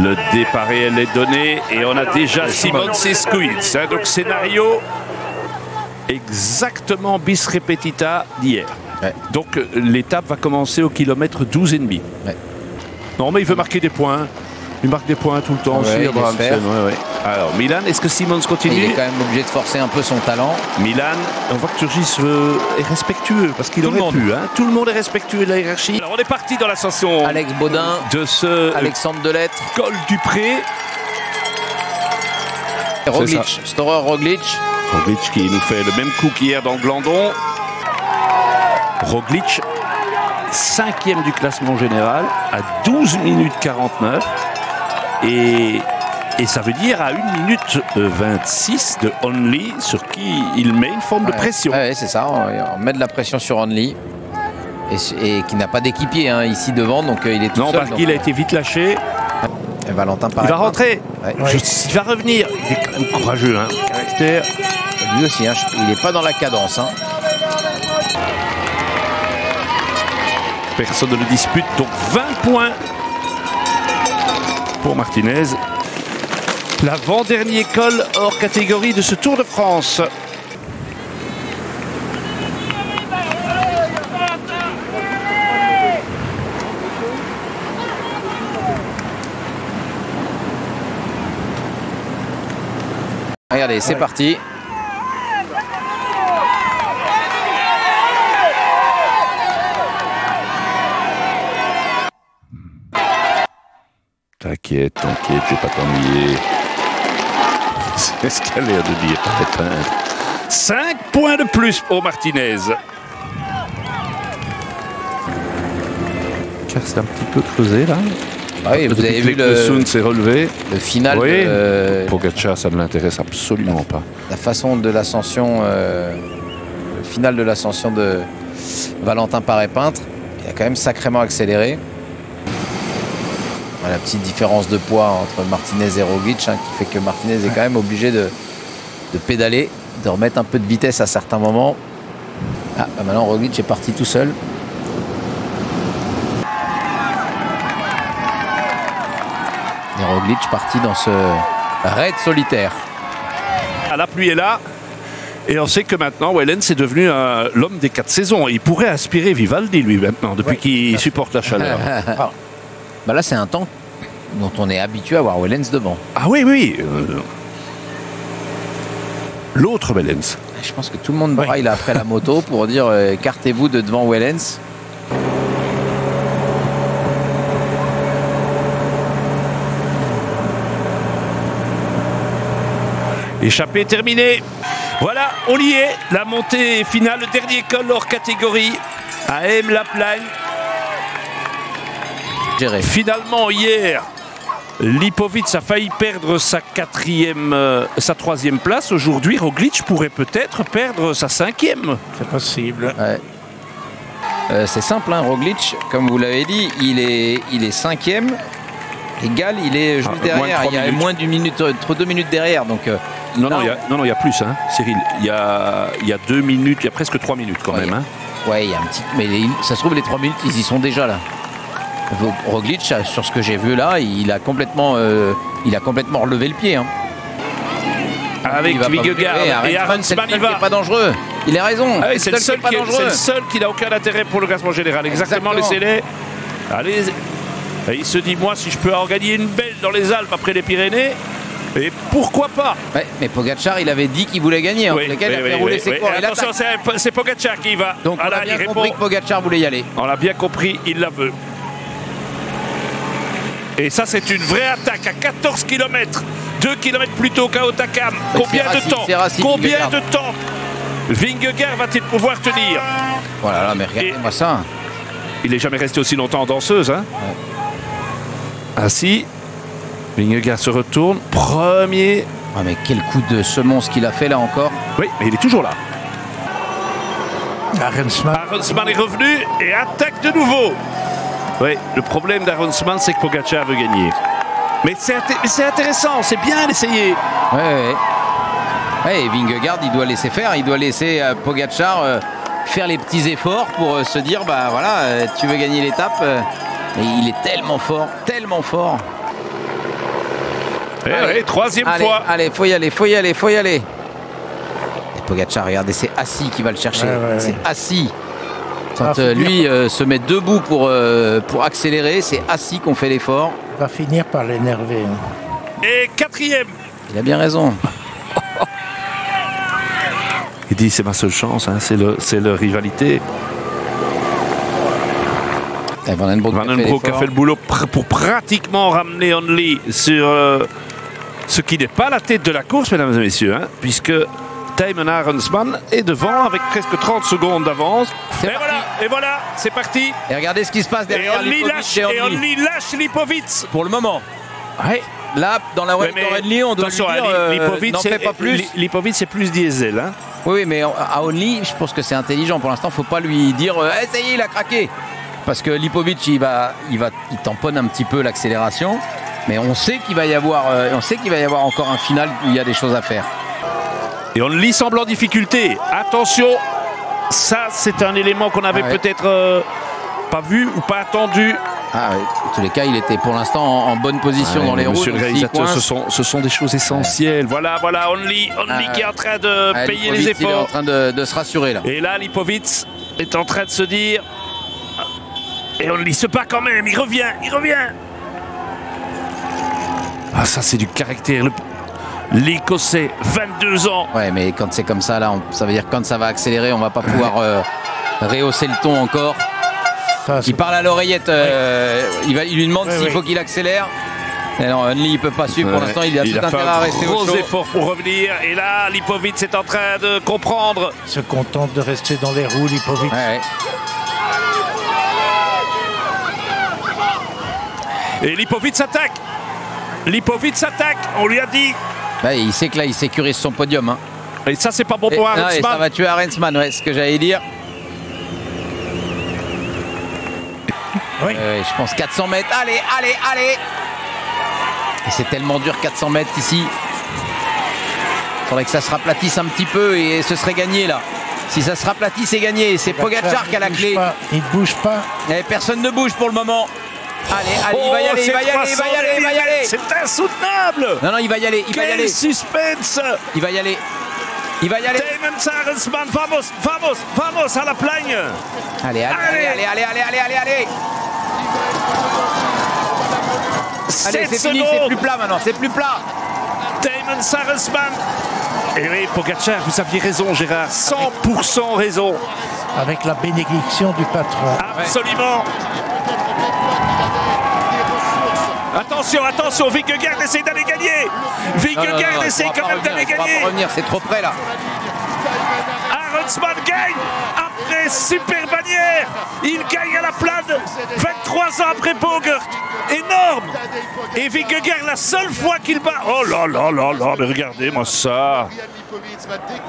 Le départ réel est donné et on a déjà Simon Sescuiz. Donc scénario exactement bis repetita d'hier. Ouais. Donc l'étape va commencer au kilomètre 12,5. Ouais. Non mais il veut marquer des points. Il marque des points tout le temps aussi. Alors Milan, est-ce que Simons continue? Il est quand même obligé de forcer un peu son talent. Milan, on voit que Turgis est respectueux parce qu'il aurait pu. Hein. Tout le monde est respectueux de la hiérarchie. Alors on est parti dans l'ascension. Alex Baudin, de ce Alexandre Delettre, col du Pré. Roglic, Storer Roglic. Roglic qui nous fait le même coup qu'hier dans le Glandon. Roglic, 5e du classement général à 12 minutes 49. Et ça veut dire à 1 minute 26 de Only sur qui il met une forme de pression. Ouais, c'est ça, on met de la pression sur Only et qui n'a pas d'équipier hein, ici devant, donc il est tout seul. Non, parce qu'il a été vite lâché. Et Valentin il va rentrer, il va revenir. Il est quand même courageux, hein, caractère. Lui aussi, hein, il n'est pas dans la cadence. Hein. Personne ne le dispute, donc 20 points pour Martinez. L'avant-dernier col hors catégorie de ce Tour de France. Regardez, c'est parti. T'inquiète, je vais pas t'ennuyer. C'est ce qu'elle a l'air de dire. 5 points de plus pour Martinez. Car c'est un petit peu creusé là. Ah oui, vous avez vu le s'est relevé. Le final. Oui. Pogacar, ça ne l'intéresse absolument pas. La façon de l'ascension, le final de l'ascension de Valentin Paré-Peintre, il a quand même sacrément accéléré. La petite différence de poids entre Martinez et Roglic hein, qui fait que Martinez est quand même obligé de pédaler, de remettre un peu de vitesse à certains moments. Ah, bah maintenant Roglic est parti tout seul. Et Roglic parti dans ce raid solitaire. La pluie est là. Et on sait que maintenant, Wellens est devenu l'homme des 4 saisons. Il pourrait aspirer Vivaldi, lui, maintenant, depuis qu'il supporte la chaleur. Bah là, c'est un temps dont on est habitué à voir Wellens devant. Ah oui. L'autre Wellens. Je pense que tout le monde braille là après la moto pour dire écartez-vous de devant Wellens. Échappée terminée. Voilà, on y est. La montée finale, le dernier col hors catégorie à M-la-Plagne. Finalement, hier, Lipovic a failli perdre sa 3e place. Aujourd'hui, Roglic pourrait peut-être perdre sa 5e. C'est possible. Ouais. C'est simple, hein, Roglic, comme vous l'avez dit, il est 5e. Égal, il est juste derrière. Il y a moins d'une minute, 2 minutes derrière. Donc, non, il y a plus, hein, Cyril. Il y a 2 minutes, il y a presque 3 minutes quand même. Hein. Ouais, il y a un petit. Mais ça se trouve, les 3 minutes, ils y sont déjà là. Roglic, sur ce que j'ai vu là, il a complètement relevé le pied. Hein. Avec Vingegaard et Arensman, il va. Pas dangereux. Il a raison. Ah oui, c'est le seul qui n'a aucun intérêt pour le classement général. Exactement, laissez-les. Allez. Et il se dit, moi, si je peux en gagner une belle dans les Alpes après les Pyrénées, et pourquoi pas? Ouais, mais Pogacar, il avait dit qu'il voulait gagner. Oui, il a fait rouler ses cours. Attention, c'est Pogacar qui y va. Donc on a bien compris que Pogacar voulait y aller. On l'a bien compris, il la veut. Et ça, c'est une vraie attaque à 14 km. 2 km plus tôt qu'à Otakam. Combien de temps Vingegaard va-t-il pouvoir tenir? Voilà, mais regardez-moi ça. Il n'est jamais resté aussi longtemps en danseuse. Hein. Ouais. Ainsi, Vingegaard se retourne. Premier. Ah, mais quel coup de semonce qu'il a fait là encore. Oui, mais il est toujours là. Arensman est revenu et attaque de nouveau. Oui, le problème d'Arensman, c'est que Pogacar veut gagner. Mais c'est intéressant, c'est bien d'essayer. Ouais, Vingegaard, il doit laisser faire, il doit laisser Pogacar faire les petits efforts pour se dire, bah voilà, tu veux gagner l'étape. Et il est tellement fort, tellement fort. troisième fois. Allez, faut y aller. Et Pogacar, regardez, c'est Assis qui va le chercher. C'est Assis. Quand lui se met debout pour accélérer, c'est Assis qu'on fait l'effort. Il va finir par l'énerver. Et quatrième. Il a bien raison. Il dit c'est ma seule chance, hein, c'est leur rivalité. Van den Broek a fait le boulot pour pratiquement ramener Only sur ce qui n'est pas la tête de la course, mesdames et messieurs, hein, puisque Thymen Arensman est devant avec presque 30 secondes d'avance. Et voilà, c'est parti. Et regardez ce qui se passe derrière Lipovic. Et Only lâche Lipovic. Pour le moment. Ouais. Là, dans la Only, on doit lui dire n'en fais pas plus. Lipovic, c'est plus diesel. Hein. Oui, mais à Only, je pense que c'est intelligent. Pour l'instant, il ne faut pas lui dire ça y est, il a craqué. Parce que Lipovic, il tamponne un petit peu l'accélération. Mais on sait qu'il va y avoir encore un final où il y a des choses à faire. Et Only semble en difficulté. Attention, ça, c'est un élément qu'on avait peut-être pas vu ou pas attendu. Ah oui. En tous les cas, il était pour l'instant en bonne position dans les roues. Monsieur le réalisateur, ce sont des choses essentielles. Voilà, Only qui est en train de payer les efforts. Il est en train de se rassurer là. Et là, Lipovic est en train de se dire. Et Only se bat quand même, il revient. Ah, ça, c'est du caractère. L'Écossais, 22 ans. Ouais, mais quand c'est comme ça, là, ça veut dire que quand ça va accélérer, on va pas pouvoir rehausser le ton encore. Il parle à l'oreillette, il lui demande s'il faut qu'il accélère. Et non, Only, il peut pas suivre pour l'instant, il a tout intérêt à rester au chaud. Gros effort pour revenir. Et là, Lipovic est en train de comprendre. Il se contente de rester dans les roues, Lipovic. Ouais. Et Lipovic s'attaque. On lui a dit. Ouais, il sait que là, il sécurise son podium. Hein. Et ça, c'est pas bon pour Arensman. Ça va tuer Arensman, ouais, c'est ce que j'allais dire. Oui. Je pense 400 mètres. Allez. Et c'est tellement dur 400 mètres ici. Il faudrait que ça se raplatisse un petit peu et ce serait gagné là. Si ça se raplatit, c'est gagné. C'est Pogacar qui a la clé. Il ne bouge pas. Et personne ne bouge pour le moment. Allez, il va y aller. C'est insoutenable. Non, il va y aller. Quel suspense. Il va y aller. Thymen Arensman, vamos à la plagne. Allez. Allez, c'est fini, c'est plus plat maintenant, c'est plus plat. Thymen Arensman. Et oui, Pogacar, vous aviez raison, Gérard, 100% raison. Avec la bénédiction du patron. Absolument. Attention, Vingegaard essaie d'aller gagner. Vingegaard essaie quand même d'aller gagner. Il va pas revenir, c'est trop près là. Arensman gagne après Super Bannière. Il gagne à la plane 23 ans après Bogert. Énorme. Et Vingegaard, la seule fois qu'il bat. Oh là, mais regardez-moi ça.